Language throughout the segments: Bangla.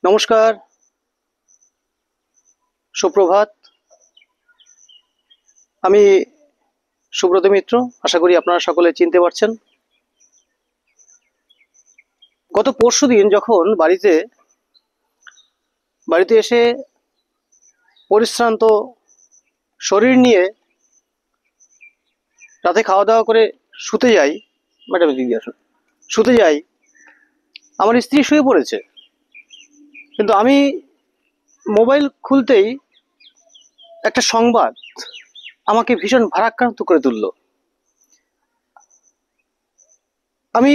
নমস্কার, সুপ্রভাত। আমি সুব্রত মিত্র। আশা করি আপনারা সকলে চিনতে পারছেন। গত পরশুদিন যখন বাড়িতে এসে পরিশ্রান্ত শরীর নিয়ে রাতে খাওয়া দাওয়া করে শুতে যাই, ম্যাডাম দিদি আসুন, শুতে যাই, আমার স্ত্রী শুয়ে পড়েছে। কিন্তু আমি মোবাইল খুলতেই একটা সংবাদ আমাকে ভীষণ ভারাক্রান্ত করে তুলল। আমি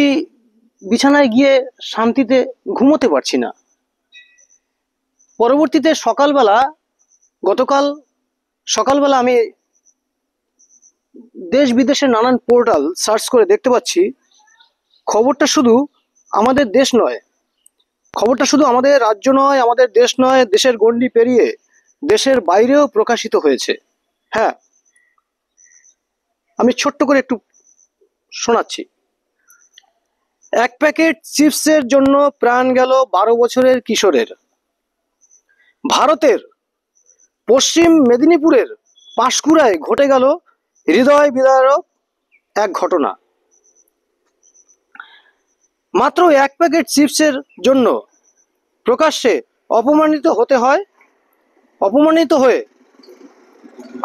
বিছানায় গিয়ে শান্তিতে ঘুমোতে পারছি না। পরবর্তীতে গতকাল সকালবেলা আমি দেশ বিদেশের নানান পোর্টাল সার্চ করে দেখতে পাচ্ছি খবরটা শুধু আমাদের দেশ নয়, খবরটা শুধু আমাদের রাজ্য নয়, আমাদের দেশ নয়, দেশের গণ্ডি পেরিয়ে দেশের বাইরেও প্রকাশিত হয়েছে। হ্যাঁ, আমি ছোট্ট করে একটু শোনাচ্ছি। এক প্যাকেট চিপসের জন্য প্রাণ গেল 12 বছরের কিশোরের। ভারতের পশ্চিম মেদিনীপুরের পাঁশকুড়ায় ঘটে গেল হৃদয় বিদারক এক ঘটনা। মাত্র এক প্যাকেট চিপসের জন্য প্রকাশ্যে অপমানিত হয়ে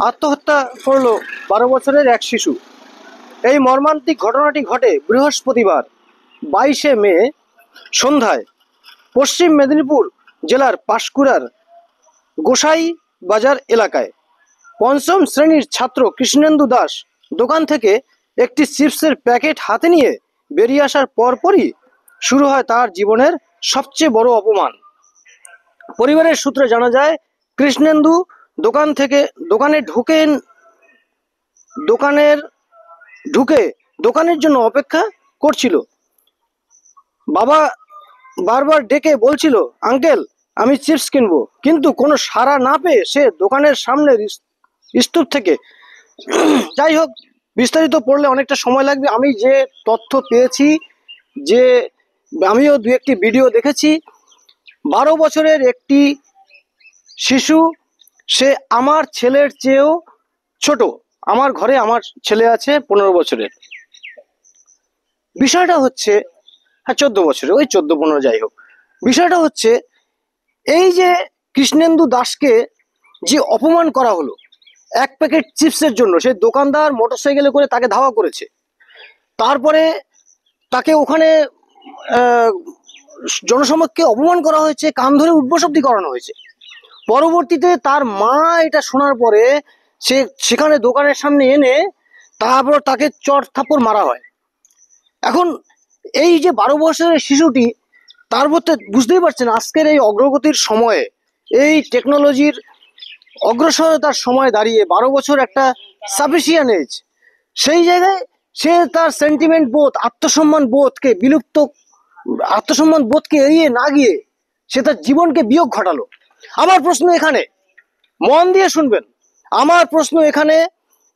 আত্মহত্যা করল 12 বছরের এক শিশু। এই মর্মান্তিক ঘটনাটি ঘটে বৃহস্পতিবার 22শে মে সন্ধ্যায় পশ্চিম মেদিনীপুর জেলার পাঁশকুড়ার গোসাই বাজার এলাকায়। পঞ্চম শ্রেণীর ছাত্র কৃষ্ণেন্দু দাস দোকান থেকে একটি চিপসের প্যাকেট হাতে নিয়ে বেরিয়ে আসার পরপরই শুরু হয় তার জীবনের সবচেয়ে বড় অপমান। পরিবারের সূত্রে জানা যায়, কৃষ্ণেন্দু দোকানের জন্য অপেক্ষা করছিল। বাবা বারবার ডেকে বলছিল, আঙ্কেল আমি চিপস কিনবো, কিন্তু কোনো সাড়া না পেয়ে সে দোকানের সামনের স্তূপ থেকে, যাই হোক বিস্তারিত পড়লে অনেকটা সময় লাগবে। আমি যে তথ্য পেয়েছি, আমিও দু একটি ভিডিও দেখেছি, 12 বছরের একটি শিশু, সে আমার ছেলের চেয়েও ছোট। আমার ঘরে আমার ছেলে আছে 15 বছরের। বিষয়টা হচ্ছে, হ্যাঁ 14 বছরের, ওই 14-15 যাই হোক, বিষয়টা হচ্ছে এই যে কৃষ্ণেন্দু দাসকে যে অপমান করা হলো এক প্যাকেট চিপসের জন্য, সে দোকানদার মোটরসাইকেলে করে তাকে ধাওয়া করেছে। তারপরে তাকে ওখানে জনসমক্ষে অপমান করা হয়েছে, কান ধরে উঠবসব্দি করানো হয়েছে। পরবর্তীতে তার মা এটা শোনার পরে সেখানে দোকানের সামনে এনে তারপর তাকে চট থাপ্পড় মারা হয়। এখন এই যে 12 বছরের শিশুটি, তার মধ্যে বুঝতেই পারছেন আজকের এই অগ্রগতির সময়ে, এই টেকনোলজির অগ্রসরতার সময় দাঁড়িয়ে 12 বছর একটা সাফিসিয়েন্ট এজ। সেই জায়গায় সে তার সেন্টিমেন্ট বোধ, আত্মসম্মান বোধকে এড়িয়ে না গিয়ে সে তার জীবনকে বিয়োগ ঘটালো। আমার প্রশ্ন এখানে, মন দিয়ে শুনবেন, আমার প্রশ্ন এখানে,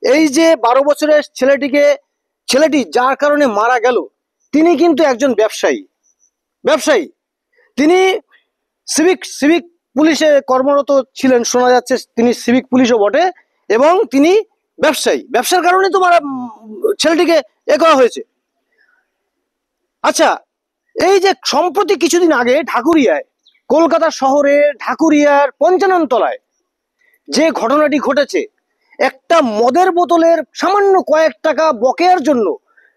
এই যে 12 বছরের ছেলেটি যার কারণে মারা গেল, তিনি কিন্তু একজন ব্যবসায়ী। তিনি সিভিক পুলিশে কর্মরত ছিলেন, শোনা যাচ্ছে তিনি সিভিক পুলিশও বটে, এবং তিনি ব্যবসার কারণে তো ছেলেটিকে করা হয়েছে। আচ্ছা, এই যে সম্প্রতি কিছুদিন আগে কলকাতা শহরে ঢাকুরিয়ার 55 তলায় যে ঘটনাটি ঘটেছে, একটা মদের বোতলের সামান্য কয়েক টাকা বকেয়ার জন্য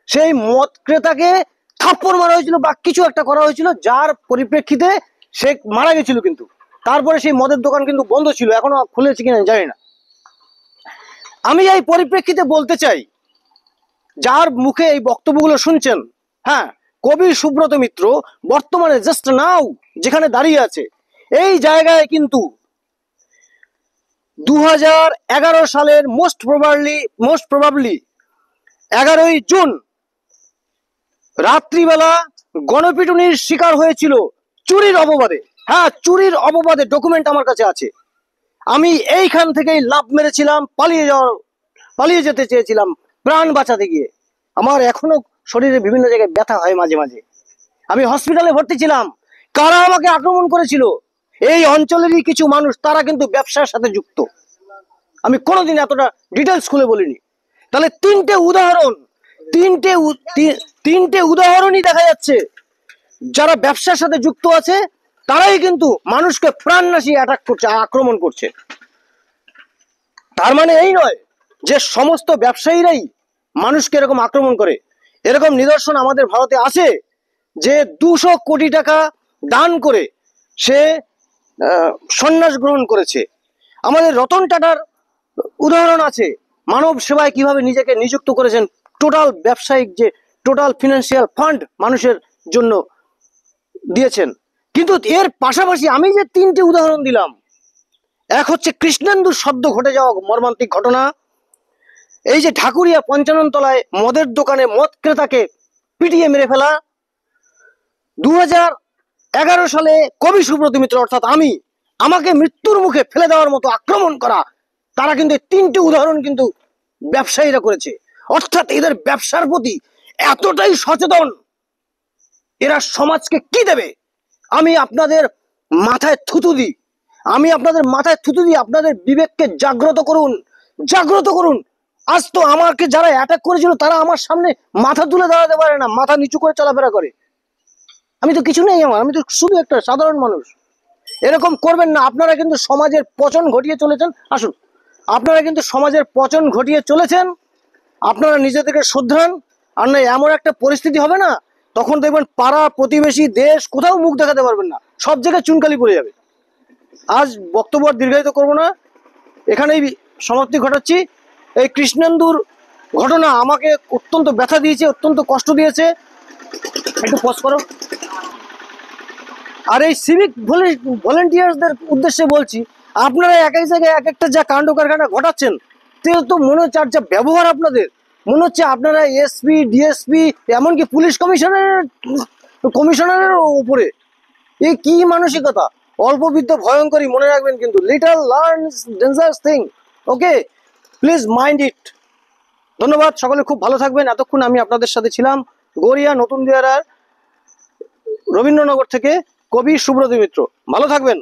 সেই মদ ক্রেতাকে থাপ্পড় মারা হয়েছিল বা কিছু একটা করা হয়েছিল, যার পরিপ্রেক্ষিতে সে মারা গেছিল। কিন্তু তারপরে সেই মদের দোকান কিন্তু বন্ধ ছিল, এখনো খুলেছে কিনা জানি না। আমি এই পরিপ্রেক্ষিতে বলতে চাই, যার মুখে এই বক্তব্যগুলো শুনছেন, হ্যাঁ, কবি সুব্রত মিত্র বর্তমানে জাস্ট নাও যেখানে দাঁড়িয়ে আছে, এই জায়গায় কিন্তু 2011 সালের মোস্ট প্রবাবলি 11ই জুন রাত্রিবেলা গণপিটুনির শিকার হয়েছিল চুরির অপবাদে। হ্যাঁ, চুরির অপবাদে ডকুমেন্ট আমার কাছে আছে। আমি এইখান থেকেই লাফ মেরেছিলাম, পালিয়ে যেতে চেয়েছিলাম প্রাণ বাঁচাতে গিয়ে। আমার এখনো শরীরে বিভিন্ন জায়গায় ব্যথা হয় মাঝে মাঝে। আমি হসপিটালে ভর্তি ছিলাম, কারা আমাকে আক্রমণ করেছিল? এই অঞ্চলেরই কিছু মানুষ, তারা কিন্তু ব্যবসার সাথে যুক্ত। আমি কোনোদিন এতটা ডিটেলস খুলে বলিনি। তাহলে তিনটে উদাহরণই দেখা যাচ্ছে, যারা ব্যবসার সাথে যুক্ত আছে তারাই কিন্তু মানুষকে প্রাণনাশী অ্যাটাক করছে, আক্রমণ করছে। তার মানে এই নয় যে সমস্ত ব্যবসায়ীরাই মানুষকে এরকম আক্রমণ করে। এরকম নিদর্শন আমাদের ভারতে আছে, যে 200 কোটি টাকা দান করে সে সন্ন্যাস গ্রহণ করেছে। আমাদের রতন টাটার উদাহরণ আছে, মানব সেবায় কিভাবে নিজেকে নিযুক্ত করেছেন, টোটাল ব্যবসায়িক যে টোটাল ফিনান্সিয়াল ফান্ড মানুষের জন্য দিয়েছেন। কিন্তু এর পাশাপাশি আমি যে 3টে উদাহরণ দিলাম, এক হচ্ছে কৃষ্ণেন্দুর সদ্য ঘটে যাওয়া মর্মান্তিক ঘটনা, এই যে ঢাকুরিয়া 55 তলায় মদের দোকানে মদ ক্রেতাকে পিটিয়ে মেরে ফেলা, 2011 সালে কবি সুব্রত মিত্র অর্থাৎ আমাকে মৃত্যুর মুখে ফেলে দেওয়ার মতো আক্রমণ করা। তারা কিন্তু 3টে উদাহরণ কিন্তু ব্যবসায়ীরা করেছে। অর্থাৎ এদের ব্যবসার প্রতি এতটাই সচেতন, এরা সমাজকে কি দেবে। আমি আপনাদের মাথায় থুতু দিই, আপনাদের বিবেককে জাগ্রত করুন। আজ তো আমাকে যারা অ্যাটাক করেছিল তারা আমার সামনে মাথা তুলে দাঁড়াতে পারে না, মাথা নিচু করে চলাফেরা করে। আমি তো কিছু নেই, আমি তো শুধু একটা সাধারণ মানুষ। এরকম করবেন না। আপনারা কিন্তু সমাজের পচন ঘটিয়ে চলেছেন। আসুন, আপনারা কিন্তু সমাজের পচন ঘটিয়ে চলেছেন। আপনারা নিজেদেরকে শুধরান, আর না এমন একটা পরিস্থিতি হবে না, তখন দেখবেন পাড়া প্রতিবেশী দেশ কোথাও মুখ দেখাতে পারবেন না, সব জায়গায় চুনকালি পড়ে যাবে। আজ বক্তব্য দীর্ঘায়িত করবো না, এখানেই সমাপ্তি ঘটাচ্ছি। এই কৃষ্ণেন্দুর ঘটনা আমাকে অত্যন্ত ব্যথা দিয়েছে, অত্যন্ত কষ্ট দিয়েছে। একটু পজ করো। আর এই সিভিক ভলেন্টিয়ার্সদের উদ্দেশ্যে বলছি, আপনারা এক এক জায়গায় এক একটা যা কাণ্ড কারখানা ঘটাচ্ছেন, তো মনে হচ্ছে, আর যা ব্যবহার আপনাদের, মনে হচ্ছে আপনারা এসপি, ডিএসপি, এমনকি পুলিশ কমিশনারের উপরে। এ কি মানসিকতা! অল্প বিদ্যা ভয়ঙ্করী, মনে রাখবেন কিন্তু। Little learns dangerous thing. Okay, please mind it. ধন্যবাদ, সকলে খুব ভালো থাকবেন। এতক্ষণ আমি আপনাদের সাথে ছিলাম গড়িয়া নতুন দিয়ারার রবীন্দ্রনগর থেকে কবি সুব্রত মিত্র। ভালো থাকবেন।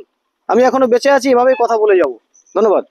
আমি এখনো বেঁচে আছি, এভাবেই কথা বলে যাব। ধন্যবাদ।